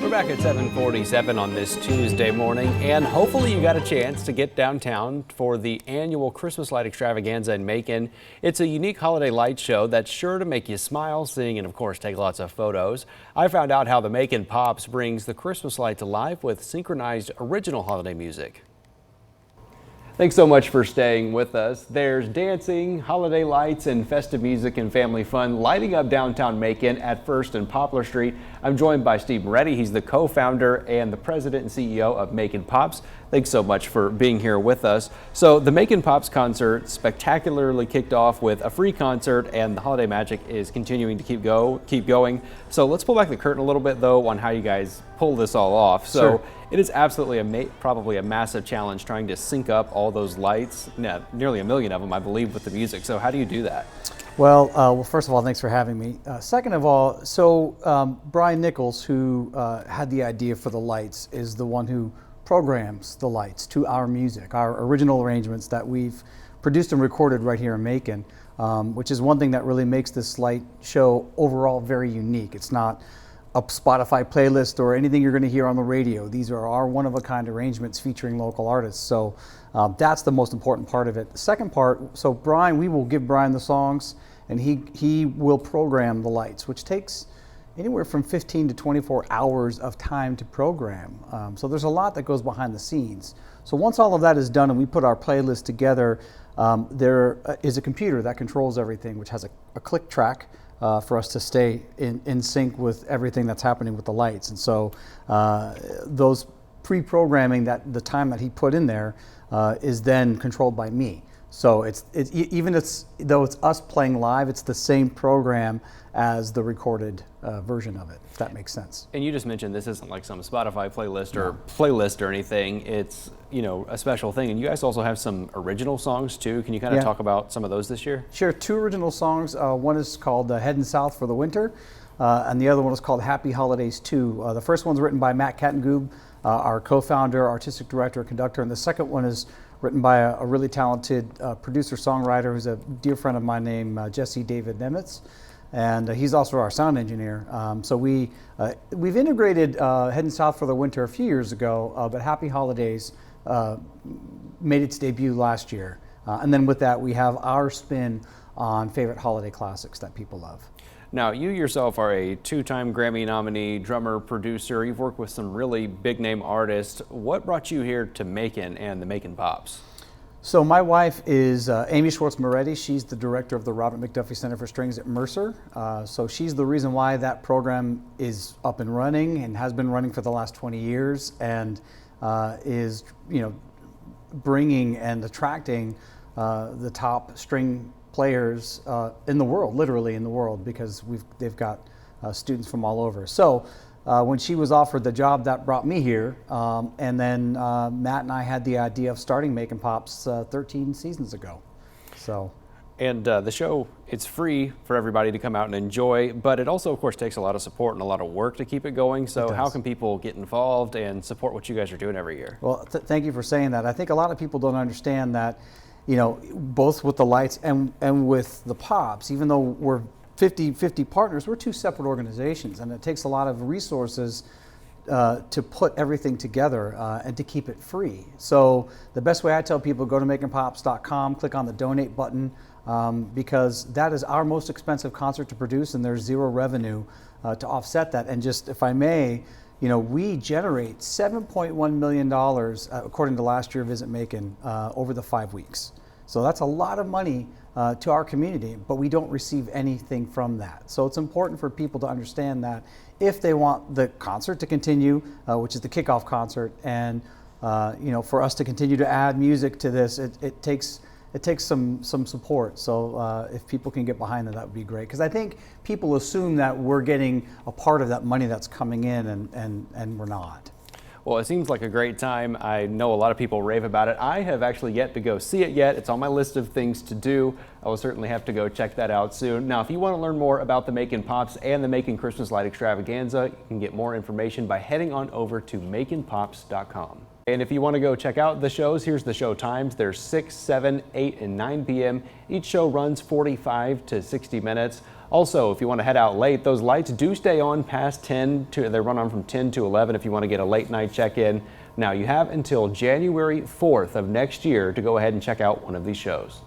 We're back at 7:47 on this Tuesday morning, and hopefully you got a chance to get downtown for the annual Christmas Light Extravaganza in Macon. It's a unique holiday light show that's sure to make you smile, sing, and of course take lots of photos. I found out how the Macon Pops brings the Christmas light to life with synchronized original holiday music. Thanks so much for staying with us. There's dancing, holiday lights, and festive music and family fun lighting up downtown Macon at 1st and Poplar Street. I'm joined by Steve Moretti. He's the co-founder and the president and CEO of Macon Pops. Thanks so much for being here with us. So the Macon Pops concert spectacularly kicked off with a free concert, and the holiday magic is continuing to keep going. So let's pull back the curtain a little bit though on how you guys pull this all off. So Sure. It is absolutely probably a massive challenge trying to sync up all those lights, nearly a million of them, I believe, with the music. So how do you do that? Well, first of all, thanks for having me. Second of all, Brian Nichols, who had the idea for the lights, is the one who programs the lights to our music, our original arrangements that we've produced and recorded right here in Macon, which is one thing that really makes this light show overall very unique. It's not a Spotify playlist or anything you're going to hear on the radio. These are our one-of-a-kind arrangements featuring local artists. So that's the most important part of it. The second part, so Brian, we will give Brian the songs, and he will program the lights, which takes anywhere from 15 to 24 hours of time to program. So there's a lot that goes behind the scenes. So once all of that is done and we put our playlist together, there is a computer that controls everything, which has a click track for us to stay in sync with everything that's happening with the lights. And so those pre-programming, that the time that he put in there is then controlled by me. So though it's us playing live, it's the same program as the recorded version of it, if that makes sense. And you just mentioned this isn't like some Spotify playlist or anything. It's, a special thing. And you guys also have some original songs too. Can you kind of talk about some of those this year? Sure. Two original songs. One is called Heading South for the Winter, and the other one is called Happy Holidays 2. The first one's written by Matt Kattengoob, our co-founder, artistic director, conductor, and the second one is written by a really talented producer-songwriter who's a dear friend of mine named Jesse David Nemitz, and he's also our sound engineer. So we've integrated Heading South for the Winter a few years ago, but Happy Holidays made its debut last year. And then with that, we have our spin on favorite holiday classics that people love. Now, you yourself are a two-time Grammy nominee, drummer, producer. You've worked with some really big-name artists. What brought you here to Macon and the Macon Pops? So my wife is Amy Schwartz Moretti. She's the director of the Robert McDuffie Center for Strings at Mercer. So she's the reason why that program is up and running and has been running for the last 20 years and is, bringing and attracting the top string players in the world, literally in the world, because they've got students from all over. So when she was offered the job, that brought me here, and then Matt and I had the idea of starting Macon Pops 13 seasons ago. And the show, it's free for everybody to come out and enjoy, but it also, of course, takes a lot of support and a lot of work to keep it going. So how can people get involved and support what you guys are doing every year? Well, thank you for saying that. I think a lot of people don't understand that, both with the lights and with the Pops, even though we're 50-50 partners, we're two separate organizations, and it takes a lot of resources to put everything together and to keep it free. So the best way I tell people, go to maconpops.com, click on the donate button, because that is our most expensive concert to produce, and there's zero revenue to offset that. And just, if I may, we generate $7.1 million, according to last year Visit Macon, over the 5 weeks. So that's a lot of money to our community, but we don't receive anything from that. So it's important for people to understand that if they want the concert to continue, which is the kickoff concert, and for us to continue to add music to this, it takes some support. So if people can get behind it, that would be great. Because I think people assume that we're getting a part of that money that's coming in, and we're not. Well, it seems like a great time. I know a lot of people rave about it. I have actually yet to go see it yet. It's on my list of things to do. I will certainly have to go check that out soon. Now, if you want to learn more about the Macon Pops and the Macon Christmas Light Extravaganza, you can get more information by heading on over to maconpops.com. And if you want to go check out the shows, here's the show times. There's 6, 7, 8, and 9 p.m. Each show runs 45 to 60 minutes. Also, if you want to head out late, those lights do stay on past 10 to, they run on from 10 to 11 if you want to get a late night check-in. Now you have until January 4th of next year to go ahead and check out one of these shows.